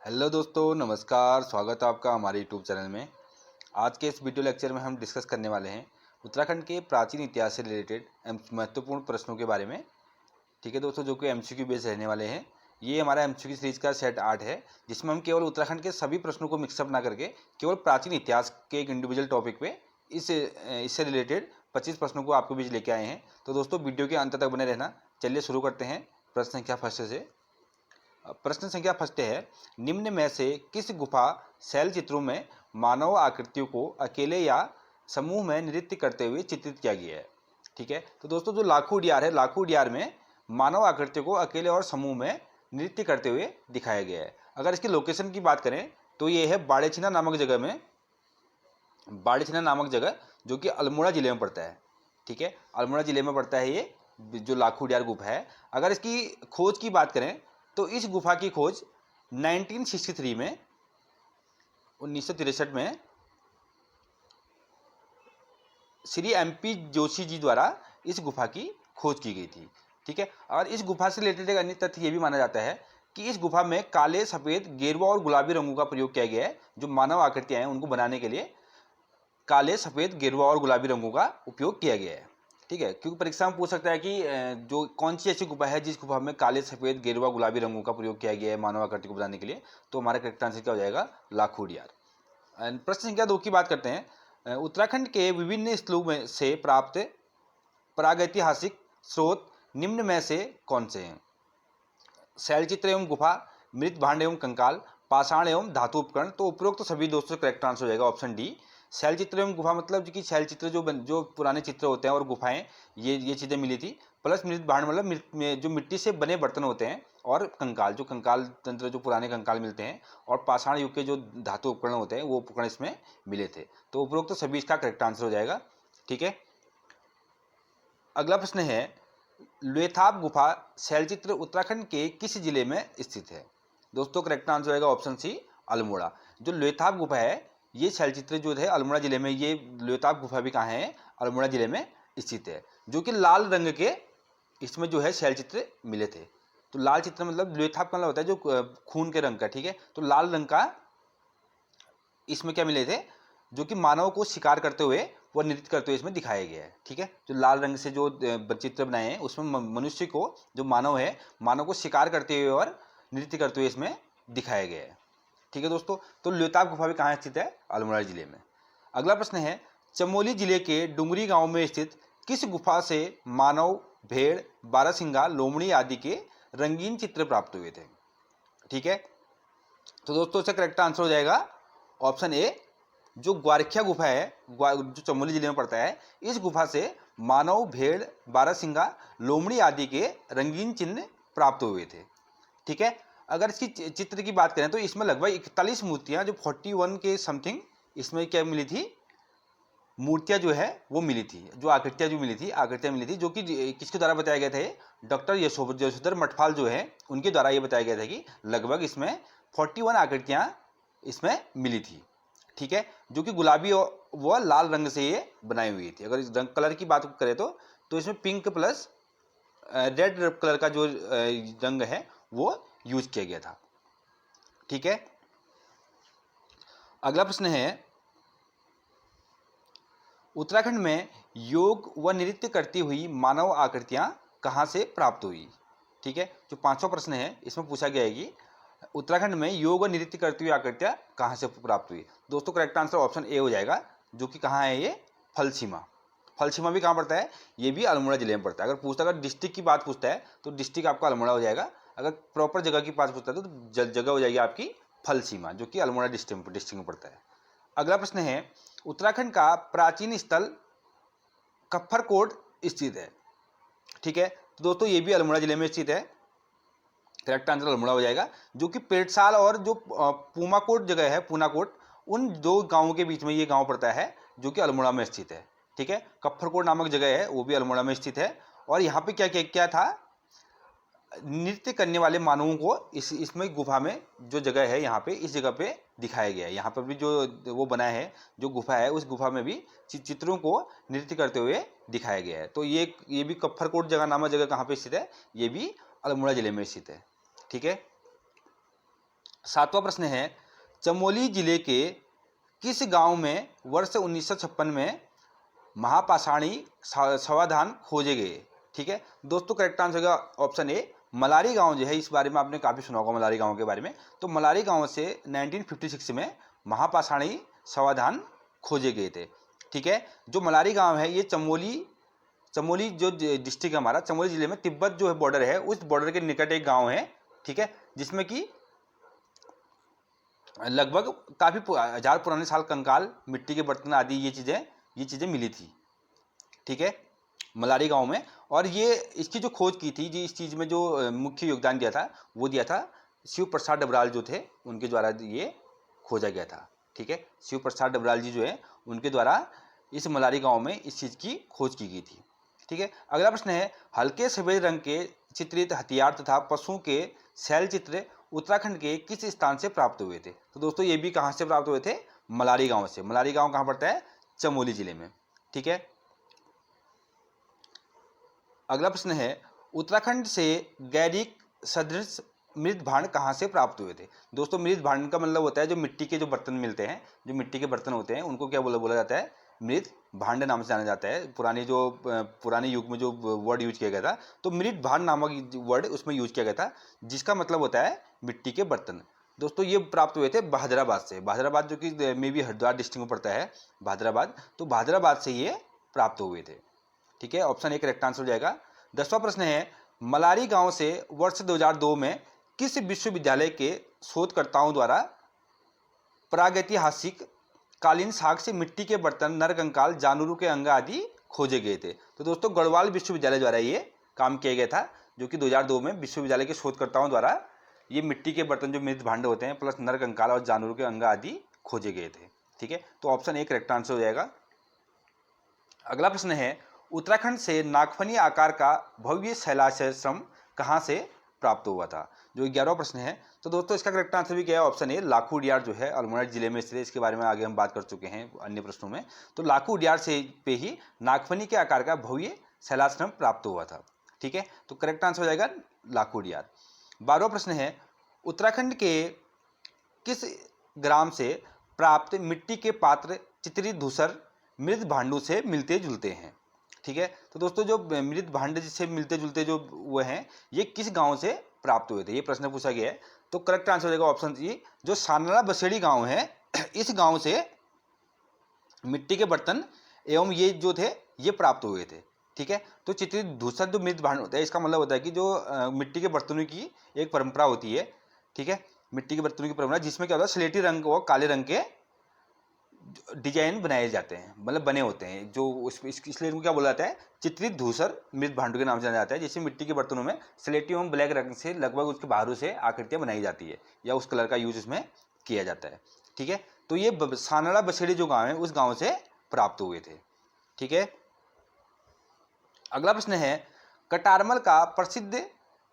Hello दोस्तों, नमस्कार। स्वागत है आपका हमारे यूट्यूब चैनल में। आज के इस वीडियो लेक्चर में हम डिस्कस करने वाले हैं उत्तराखंड के प्राचीन इतिहास से रिलेटेड महत्वपूर्ण प्रश्नों के बारे में। ठीक है दोस्तों, जो कि एमसीक्यू बेस्ड रहने वाले हैं। ये हमारा एमसीक्यू सीरीज का सेट 8 है, जिसमें हम केवल उत्तराखंड के सभी प्रश्नों को मिक्सअप ना करके केवल प्राचीन इतिहास के एक इंडिविजुअल टॉपिक पे इससे रिलेटेड 25 प्रश्नों को आपके बीच लेके आए हैं। तो दोस्तों वीडियो के अंत तक बने रहना। चलिए शुरू करते हैं प्रश्न संख्या फर्स्ट से। प्रश्न संख्या फर्स्ट है, निम्न में से किस गुफा शैल चित्रों में मानव आकृतियों को अकेले या समूह में नृत्य करते हुए चित्रित किया गया है। ठीक है, तो दोस्तों जो लाखू उडियार है, लाखू उडियार में मानव आकृतियों को अकेले और समूह में नृत्य करते हुए दिखाया गया है। अगर इसकी लोकेशन की बात करें तो ये है बाड़ेछिना नामक जगह में, बाड़ेछिना नामक जगह जो कि अल्मोड़ा जिले में पड़ता है। ठीक है, अल्मोड़ा जिले में पड़ता है ये जो लाखू उडियार गुफा है। अगर इसकी खोज की बात करें तो इस गुफा की खोज 1963 में 1963 में श्री MP जोशी जी द्वारा इस गुफा की खोज की गई थी। ठीक है, और इस गुफा से रिलेटेड एक अन्य तथ्य ये भी माना जाता है कि इस गुफा में काले, सफ़ेद, गेरुआ और गुलाबी रंगों का प्रयोग किया गया है। जो मानव आकृतियां हैं उनको बनाने के लिए काले, सफ़ेद, गेरुआ और गुलाबी रंगों का उपयोग किया गया है। ठीक है, क्योंकि परीक्षा में पूछ सकता है कि जो कौन सी ऐसी गुफा है जिस गुफा में काले, सफ़ेद, गेरुआ, गुलाबी रंगों का प्रयोग किया गया है मानव आकृति को बनाने के लिए। तो हमारा करेक्ट आंसर क्या हो जाएगा? लाखू उडियार। प्रश्न संख्या 2 की बात करते हैं। उत्तराखंड के विभिन्न स्थलों में से प्राप्त प्रागैतिहासिक स्रोत निम्न में से कौन से हैं? शैलचित्र एवं गुफा, मृत भांड एवं कंकाल, पाषाण एवं धातु उपकरण। तो उपरोक्त तो सभी दोस्तों करेक्ट आंसर हो जाएगा ऑप्शन डी। शैलचित्र एवं गुफा मतलब कि शैलचित्र जो पुराने चित्र होते हैं और गुफाएं, ये चीज़ें मिली थी। प्लस मृत भांड मतलब जो मिट्टी से बने बर्तन होते हैं, और कंकाल, जो कंकाल तंत्र, जो पुराने कंकाल मिलते हैं, और पाषाण युग के जो धातु उपकरण होते हैं वो उपकरण इसमें मिले थे। तो उपरोक्त तो सभी इसका करेक्ट आंसर हो जाएगा। ठीक है, अगला प्रश्न है, लोथाप गुफा शैलचित्र उत्तराखंड के किस जिले में स्थित है? दोस्तों करेक्ट आंसर होगा ऑप्शन सी, अल्मोड़ा। जो लोथाप गुफा है ये शैलचित्र जो है अल्मोड़ा जिले में, ये लोथाप गुफा भी कहाँ है? अल्मोड़ा जिले में स्थित है। जो कि लाल रंग के इसमें जो है शैलचित्र मिले थे। तो लाल चित्र मतलब लोथाप का मतलब होता है जो खून के रंग का। ठीक है, तो लाल रंग का इसमें क्या मिले थे? जो कि मानव को शिकार करते हुए व नृत्य करते हुए इसमें दिखाया गया है। ठीक है, जो लाल रंग से जो चित्र बनाए हैं उसमें मनुष्य को, जो मानव है, मानव को शिकार करते हुए और नृत्य करते हुए इसमें दिखाया गया है। ठीक है दोस्तों, तो लोथाप गुफा भी कहाँ स्थित है? अल्मोड़ा जिले में। अगला प्रश्न है, चमोली जिले के डुंगरी गांव में स्थित किस गुफा से मानव, भेड़, बारहसिंगा, लोमड़ी आदि के रंगीन चित्र प्राप्त हुए थे? ठीक है, तो दोस्तों इसका करेक्ट आंसर हो जाएगा ऑप्शन ए, जो ग्वारखिया गुफा है, जो चमोली जिले में पड़ता है, इस गुफा से मानव, भेड़, बारहसिंगा, लोमड़ी आदि के रंगीन चिन्ह प्राप्त हुए थे। ठीक है, अगर इसकी चित्र की बात करें तो इसमें लगभग 41 मूर्तियां, जो 41 के समथिंग इसमें क्या मिली थी? मूर्तियां जो है वो मिली थी, जो आकृतियां मिली थी, जो कि किसके द्वारा बताया गया था? डॉक्टर यशोधर मठपाल जो है उनके द्वारा ये बताया गया था कि लगभग इसमें 41 आकृतियां इसमें मिली थी। ठीक है, जो कि गुलाबी व लाल रंग से ये बनाई हुई थी। अगर इस रंग कलर की बात करें तो इसमें पिंक प्लस रेड कलर का जो रंग है वो यूज किया गया था। ठीक है, अगला प्रश्न है, उत्तराखंड में योग व नृत्य करती हुई मानव आकृतियां कहाँ से प्राप्त हुई? ठीक है, जो 5वां प्रश्न है इसमें पूछा गया है कि उत्तराखंड में योग व नृत्य करती हुई आकृतियां कहाँ से प्राप्त हुई? दोस्तों करेक्ट आंसर ऑप्शन ए हो जाएगा, जो कि कहाँ है? ये फलसीमा। फलसीमा भी कहाँ पड़ता है? ये भी अल्मोड़ा जिले में पड़ता है। अगर पूछता, अगर डिस्ट्रिक्ट की बात पूछता है तो डिस्ट्रिक्ट आपका अल्मोड़ा हो जाएगा। अगर प्रॉपर जगह की बात पूछता है तो जगह हो जाएगी आपकी फलसीमा, जो कि अल्मोड़ा डिस्ट्रिक्ट में पड़ता है। अगला प्रश्न है, उत्तराखंड का प्राचीन स्थल कफ्फरकोट स्थित है। ठीक है, तो दोस्तों ये भी अल्मोड़ा जिले में स्थित है। करेक्ट आंसर अल्मोड़ा हो जाएगा, जो कि पेटसाल और जो पूमाकोट जगह है, पूनाकोट, उन दो गांवों के बीच में ये गांव पड़ता है, जो कि अल्मोड़ा में स्थित है। ठीक है, कफ्फरकोट नामक जगह है वो भी अल्मोड़ा में स्थित है। और यहाँ पे क्या क्या क्या था? नृत्य करने वाले मानवों को इसमें गुफा में जो जगह है यहाँ पे, इस जगह पे दिखाया गया है। यहाँ पर भी जो वो बना है, जो गुफा है, उस गुफा में भी चित्रों को नृत्य करते हुए दिखाया गया है। तो ये भी कफ्फरकोट जगह नामक जगह कहाँ पे स्थित है? ये भी अल्मोड़ा जिले में स्थित है। ठीक है, सातवां प्रश्न है, चमोली जिले के किस गांव में वर्ष 1956 में महापाषाणी समाधान खोजे गए? ठीक है दोस्तों, करेक्ट आंसर होगा ऑप्शन ए, मलारी गांव जो है, इस बारे में आपने काफ़ी सुना होगा मलारी गांव के बारे में। तो मलारी गांव से 1956 में महापाषाणी समाधान खोजे गए थे। ठीक है, जो मलारी गांव है ये चमोली जो डिस्ट्रिक्ट है हमारा, चमोली जिले में तिब्बत जो है बॉर्डर है, उस बॉर्डर के निकट एक गांव है। ठीक है, जिसमें कि लगभग काफ़ी हजार पुराने साल कंकाल, मिट्टी के बर्तन आदि ये चीज़ें मिली थी। ठीक है, मलारी गांव में। और ये इसकी जो खोज की थी, जी इस चीज़ में जो मुख्य योगदान दिया था वो दिया था शिव प्रसाद डबराल जो थे, उनके द्वारा ये खोजा गया था। ठीक है, शिव प्रसाद डबराल जी जो है उनके द्वारा इस मलारी गांव में इस चीज़ की खोज की गई थी। ठीक है, अगला प्रश्न है, हल्के सफेद रंग के चित्रित हथियार तथा पशुओं के शैल चित्र उत्तराखंड के किस स्थान से प्राप्त हुए थे? तो दोस्तों ये भी कहाँ से प्राप्त हुए थे? मलारी गांव से। मलारी गांव कहाँ पड़ता है? चमोली जिले में। ठीक है, अगला प्रश्न है, उत्तराखंड से गैरिक सदृश मृत भांड कहाँ से प्राप्त हुए थे? दोस्तों मृत भांड का मतलब होता है जो मिट्टी के जो बर्तन मिलते हैं, जो मिट्टी के बर्तन होते हैं उनको क्या बोला जाता है? मृत भांड नाम से जाना जाता है। पुराने युग में जो वर्ड यूज किया गया था, तो मृत भांड नामक वर्ड उसमें यूज किया गया था, जिसका मतलब होता है मिट्टी के बर्तन। दोस्तों ये प्राप्त हुए थे बहादराबाद से। बहादराबाद जो कि मे बी हरिद्वार डिस्ट्रिक्ट में पड़ता है, बहादराबाद, तो बहादराबाद से ये प्राप्त हुए थे। ठीक है, ऑप्शन ए करेक्ट आंसर हो जाएगा। 10वां प्रश्न है, मलारी गांव से वर्ष 2002 में किस विश्वविद्यालय के शोधकर्ताओं द्वारा प्रागैतिहासिक कालीन साग से मिट्टी के बर्तन, नरकंकाल, जानवरों के अंग आदि खोजे गए थे? तो दोस्तों गढ़वाल विश्वविद्यालय द्वारा ये काम किया गया था, जो कि 2002 में विश्वविद्यालय के शोधकर्ताओं द्वारा ये मिट्टी के बर्तन जो मृत भांड होते हैं प्लस नरकंकाल और जानवरों के अंग आदि खोजे गए थे। ठीक है, तो ऑप्शन ए करेक्ट आंसर हो जाएगा। अगला प्रश्न है, उत्तराखंड से नागफनी आकार का भव्य शैलाश्रम कहाँ से प्राप्त हुआ था? जो 11वां प्रश्न है। तो दोस्तों इसका करेक्ट आंसर भी क्या है? ऑप्शन ए, लाखू उडियार जो है अल्मोड़ा जिले में स्थित है। इसके बारे में आगे हम बात कर चुके हैं अन्य प्रश्नों में। तो लाखू उडियार से पे ही नागफनी के आकार का भव्य शैलाश्रम प्राप्त हुआ था। ठीक है, तो करेक्ट आंसर हो जाएगा लाखू उडियार। 12वां प्रश्न है, उत्तराखंड के किस ग्राम से प्राप्त मिट्टी के पात्र चित्रित धूसर मृत भांडों से मिलते जुलते हैं? ठीक है, तो दोस्तों जो मृत भांड जिससे मिलते जुलते जो वो हैं, ये किस गांव से प्राप्त हुए थे? ये प्रश्न पूछा गया है। तो करेक्ट आंसर हो जाएगा ऑप्शन सी, जो सानला बसेड़ी गांव है, इस गांव से मिट्टी के बर्तन एवं ये जो थे ये प्राप्त हुए थे। ठीक है, तो चित्रित धूसर जो मृत भांड होता है, इसका मतलब होता है कि जो मिट्टी के बर्तनों की एक परंपरा होती है। ठीक है, मिट्टी के बर्तनों की परंपरा, जिसमें क्या होता है स्लेटी रंग और काले रंग के डिजाइन बनाए जाते हैं, मतलब बने होते हैं, जो इसलिए इनको क्या बोला जाता है? चित्रित धूसर मृत भांडों के नाम से जाना जाता है। जैसे मिट्टी के बर्तनों में स्लेटी एवं ब्लैक रंग से लगभग उसके बाहरों से आकृतियां बनाई जाती है, या उस कलर का यूज इसमें किया जाता है। ठीक है, तो ये सानड़ा बसेड़ी जो गांव है उस गांव से प्राप्त हुए थे। ठीक है, अगला प्रश्न है, कटारमल का प्रसिद्ध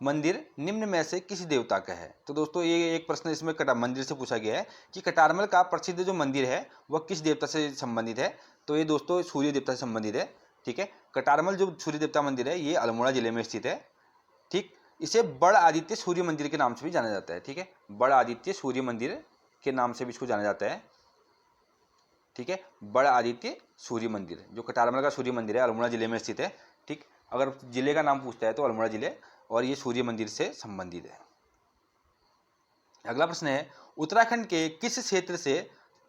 मंदिर निम्न में से किस देवता का है? तो दोस्तों ये एक प्रश्न इसमें मंदिर से पूछा गया है कि कटारमल का प्रसिद्ध जो मंदिर है वह किस देवता से संबंधित है? तो ये दोस्तों सूर्य देवता से संबंधित है। ठीक है, कटारमल जो सूर्य देवता मंदिर है ये अल्मोड़ा जिले में स्थित है। ठीक, इसे बड़ आदित्य सूर्य मंदिर के नाम से भी जाना जाता है। ठीक है, बड़ आदित्य सूर्य मंदिर के नाम से भी इसको जाना जाता है। ठीक है, बड़ आदित्य सूर्य मंदिर, जो कटारमल का सूर्य मंदिर है, अल्मोड़ा जिले में स्थित है। ठीक, अगर जिले का नाम पूछता है तो अल्मोड़ा जिले, और ये सूर्य मंदिर से संबंधित है। अगला प्रश्न है, उत्तराखंड के किस क्षेत्र से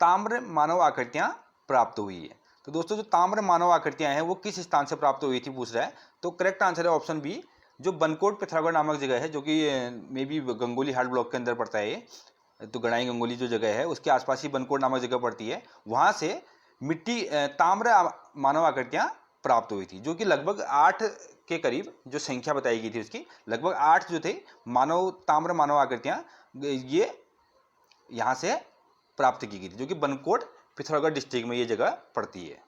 ताम्र मानव आकृतियां प्राप्त हुई है? तो दोस्तों जो ताम्र मानव आकृतियां हैं वो किस स्थान से प्राप्त हुई थी पूछ रहा है। तो करेक्ट आंसर है ऑप्शन बी, जो बनकोट पिथौरागढ़ नामक जगह है, जो कि may be Gangolihat block के अंदर पड़ता है ये। तो गणाई गंगोली जो जगह है उसके आसपास ही बनकोट नामक जगह पड़ती है, वहां से मिट्टी ताम्र मानव आकृतियां प्राप्त हुई थी, जो कि लगभग 8 के करीब जो संख्या बताई गई थी उसकी लगभग 8 जो थे ताम्र मानव आकृतियां ये यहाँ से प्राप्त की गई थी, जो कि बनकोट पिथौरागढ़ डिस्ट्रिक्ट में ये जगह पड़ती है।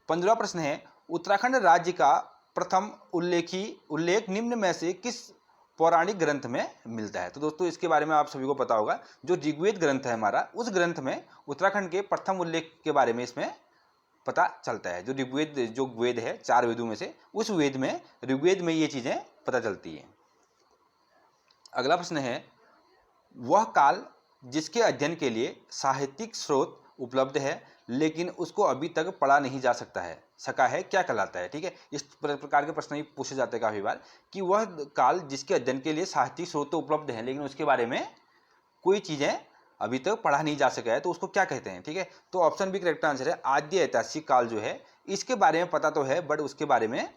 15वां प्रश्न है, उत्तराखंड राज्य का प्रथम उल्लेख निम्न में से किस पौराणिक ग्रंथ में मिलता है? तो दोस्तों इसके बारे में आप सभी को पता होगा, जो ऋग्वेद ग्रंथ है हमारा, उस ग्रंथ में उत्तराखंड के प्रथम उल्लेख के बारे में इसमें पता चलता है। जो वेद है 4 वेदों में से, उस ऋग्वेद में ये चीजें पता चलती हैं। अगला प्रश्न है, वह काल जिसके अध्ययन के लिए साहित्यिक स्रोत उपलब्ध है लेकिन उसको अभी तक पढ़ा नहीं जा सका है क्या कहलाता है। ठीक है, इस प्रकार के प्रश्न भी पूछे जाते हैं काफी बार कि वह काल जिसके अध्ययन के लिए साहित्यिक स्रोत तो उपलब्ध है लेकिन उसके बारे में कोई चीजें अभी तक पढ़ा नहीं जा सका है तो उसको क्या कहते हैं। ठीक है, तो ऑप्शन बी करेक्ट आंसर है। आद्य ऐतिहासिक काल जो है इसके बारे में पता तो है बट उसके बारे में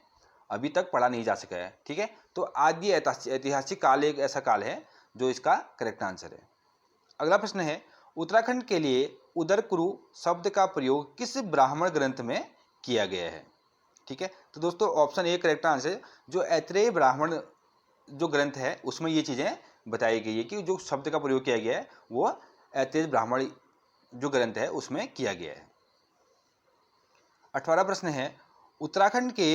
अभी तक पढ़ा नहीं जा सका है। ठीक है, तो आद्य ऐतिहासिक काल एक ऐसा काल है जो इसका करेक्ट आंसर है। अगला प्रश्न है उत्तराखंड के लिए उदरकुरु शब्द का प्रयोग किस ब्राह्मण ग्रंथ में किया गया है। ठीक है, तो दोस्तों ऑप्शन ए करेक्ट आंसर है। जो ऐत्रेय ब्राह्मण जो ग्रंथ है उसमें ये चीजें बताई गई है कि जो शब्द का प्रयोग किया गया है वो ऐत्रेय ब्राह्मण जो ग्रंथ है उसमें किया गया है। 18वां प्रश्न है उत्तराखंड के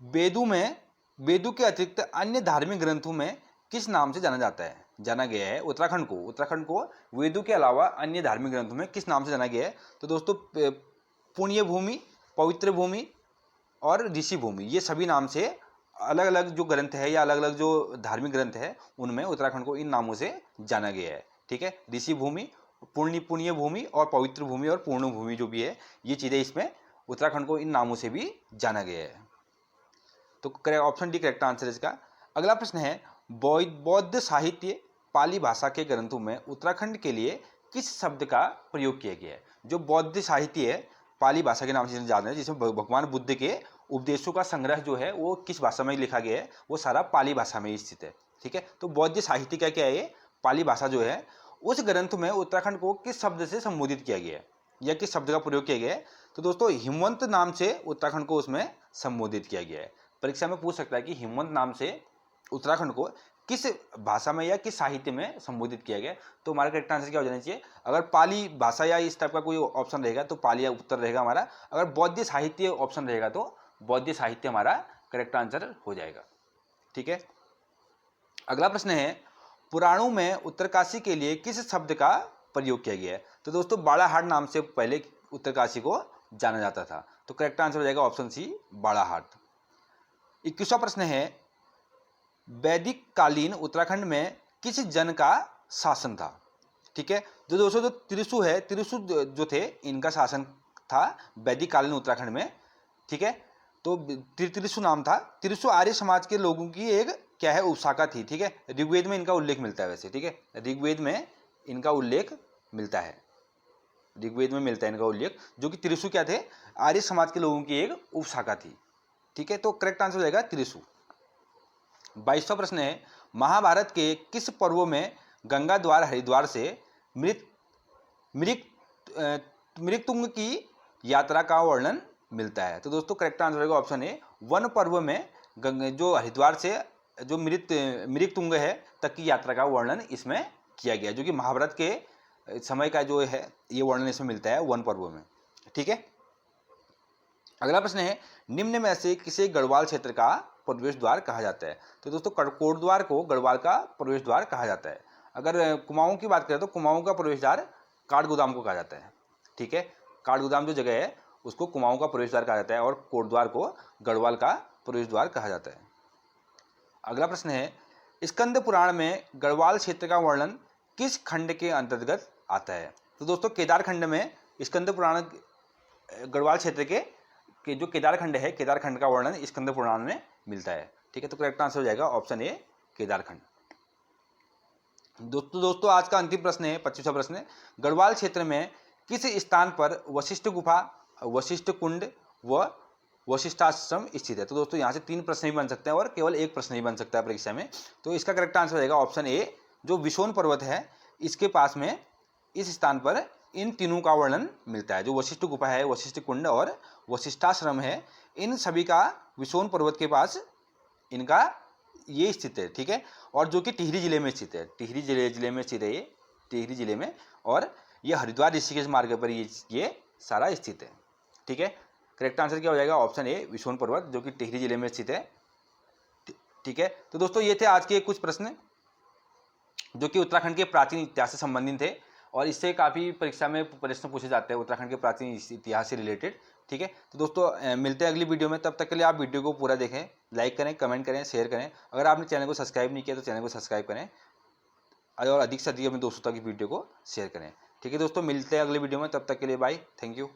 वेदों के अतिरिक्त अन्य धार्मिक ग्रंथों में किस नाम से जाना गया है उत्तराखंड को वेदों के अलावा अन्य धार्मिक ग्रंथों में किस नाम से जाना गया है। तो दोस्तों पुण्य भूमि, पवित्र भूमि और ऋषि भूमि, ये सभी नाम से अलग अलग जो ग्रंथ है या अलग अलग जो धार्मिक ग्रंथ है उनमें उत्तराखंड को इन नामों से जाना गया है। ठीक है, ऋषि भूमि, पुण्य भूमि और पवित्र भूमि और पूर्ण भूमि जो भी है ये चीजें इसमें उत्तराखंड को इन नामों से भी जाना गया है। तो ऑप्शन डी करेक्ट आंसर है इसका। अगला प्रश्न है बौद्ध साहित्य पाली भाषा के ग्रंथों में उत्तराखंड के लिए किस शब्द का प्रयोग किया गया है। जो बौद्ध साहित्य है पाली भाषा के नाम से जाना है जिसमें भगवान बुद्ध के उपदेशों का संग्रह जो है वो किस भाषा में लिखा गया है वो सारा पाली भाषा में स्थित है। ठीक है, तो बौद्ध साहित्य का क्या है ये पाली भाषा जो है उस ग्रंथ में उत्तराखंड को किस शब्द से संबोधित किया गया है या किस शब्द का प्रयोग किया गया है। तो दोस्तों हिमवंत नाम से उत्तराखंड को उसमें संबोधित किया गया है। परीक्षा में पूछ सकता है कि हिमवंत नाम से उत्तराखंड को किस भाषा में या किस साहित्य में संबोधित किया गया। तो हमारा करेक्ट आंसर क्या हो जाना चाहिए, अगर पाली भाषा या इस टाइप का कोई ऑप्शन रहेगा तो पाली उत्तर रहेगा हमारा। अगर बौद्ध साहित्य ऑप्शन रहेगा तो बौद्ध साहित्य हमारा करेक्ट आंसर हो जाएगा। ठीक है, अगला प्रश्न है पुराणों में उत्तरकाशी के लिए किस शब्द का प्रयोग किया गया है। तो दोस्तों बाड़ाहाट नाम से पहले उत्तरकाशी को जाना जाता था। तो करेक्ट आंसर हो जाएगा ऑप्शन सी बाड़ाहाट। 21वां प्रश्न है वैदिक कालीन उत्तराखंड में किस जन का शासन था। ठीक है, जो दोस्तों जो त्रिशु जो थे इनका शासन था वैदिक कालीन उत्तराखंड में। ठीक है, तो त्रिशु नाम था। त्रिशु आर्य समाज के लोगों की एक क्या है उपशाखा थी। ठीक है, ऋग्वेद में इनका उल्लेख मिलता है वैसे। ठीक है, ऋग्वेद में इनका उल्लेख मिलता है, ऋग्वेद में मिलता है इनका उल्लेख, जो कि त्रिशु क्या थे आर्य समाज के लोगों की एक उपशाखा थी। ठीक है, तो करेक्ट आंसर हो जाएगा त्रिशु। 22वां प्रश्न है महाभारत के किस पर्व में गंगा द्वार हरिद्वार से मृगतुंग की यात्रा का वर्णन मिलता है। तो दोस्तों करेक्ट आंसर होगा ऑप्शन ए वन पर्व में जो हरिद्वार से जो मृगतुंग है तक की यात्रा का वर्णन इसमें किया गया, जो कि महाभारत के समय का जो है ये वर्णन इसमें मिलता है वन पर्व में। ठीक है, अगला प्रश्न है निम्न में से किसे गढ़वाल क्षेत्र का प्रवेश द्वार कहा जाता है। तो दोस्तों कोटद्वार को गढ़वाल का प्रवेश द्वार कहा जाता है। अगर कुमाऊं की बात करें तो कुमाऊं का प्रवेश द्वार काठगोदाम को कहा जाता है। ठीक है, काठगोदाम जो जगह है उसको कुमाऊं का प्रवेश द्वार कहा जाता है और कोटद्वार को गढ़वाल का प्रवेश द्वार कहा जाता है। अगला प्रश्न है स्कंद पुराण में गढ़वाल क्षेत्र का वर्णन किस खंड के अंतर्गत आता है। तो दोस्तों केदार खंड में स्कंद पुराण गढ़वाल क्षेत्र के जो केदार खंड है केदार खंड का वर्णन स्कंद पुराण में मिलता है। ठीक है, तो करेक्ट आंसर हो जाएगा ऑप्शन ए केदार खंड। दोस्तों आज का अंतिम प्रश्न है 25वां प्रश्न है गढ़वाल क्षेत्र में किस स्थान पर वशिष्ठ गुफा, वशिष्ठ कुंड व वशिष्ठाश्रम स्थित है। तो दोस्तों यहाँ से 3 प्रश्न ही बन सकते हैं और केवल एक प्रश्न ही बन सकता है परीक्षा में। तो इसका करेक्ट आंसर हो जाएगा ऑप्शन ए जो विशोन पर्वत है इसके पास में इस स्थान पर इन तीनों का वर्णन मिलता है। जो वशिष्ठ गुफा है, वशिष्ठ कुंड और वशिष्ठाश्रम है, इन सभी का विशोन पर्वत के पास इनका ये स्थित है। ठीक है, और जो कि टिहरी जिले में स्थित है, टिहरी जिले में स्थित है ये, टिहरी जिले में, और ये हरिद्वार ऋषिकेश मार्ग पर ये सारा स्थित है। ठीक है, करेक्ट आंसर क्या हो जाएगा ऑप्शन ए विशोन पर्वत जो कि टिहरी जिले में स्थित है। ठीक है, तो दोस्तों ये थे आज के कुछ प्रश्न जो कि उत्तराखंड के प्राचीन इतिहास से संबंधित थे और इससे काफ़ी परीक्षा में प्रश्न पूछे जाते हैं उत्तराखंड के प्राचीन इतिहास से रिलेटेड। ठीक है, तो दोस्तों मिलते हैं अगली वीडियो में, तब तक के लिए आप वीडियो को पूरा देखें, लाइक करें, कमेंट करें, शेयर करें। अगर आपने चैनल को सब्सक्राइब नहीं किया तो चैनल को सब्सक्राइब करें। और अधिक से अधिक अपने दोस्तों तक वीडियो को शेयर करें। ठीक है दोस्तों, मिलते हैं अगले वीडियो में, तब तक के लिए बाय, थैंक यू।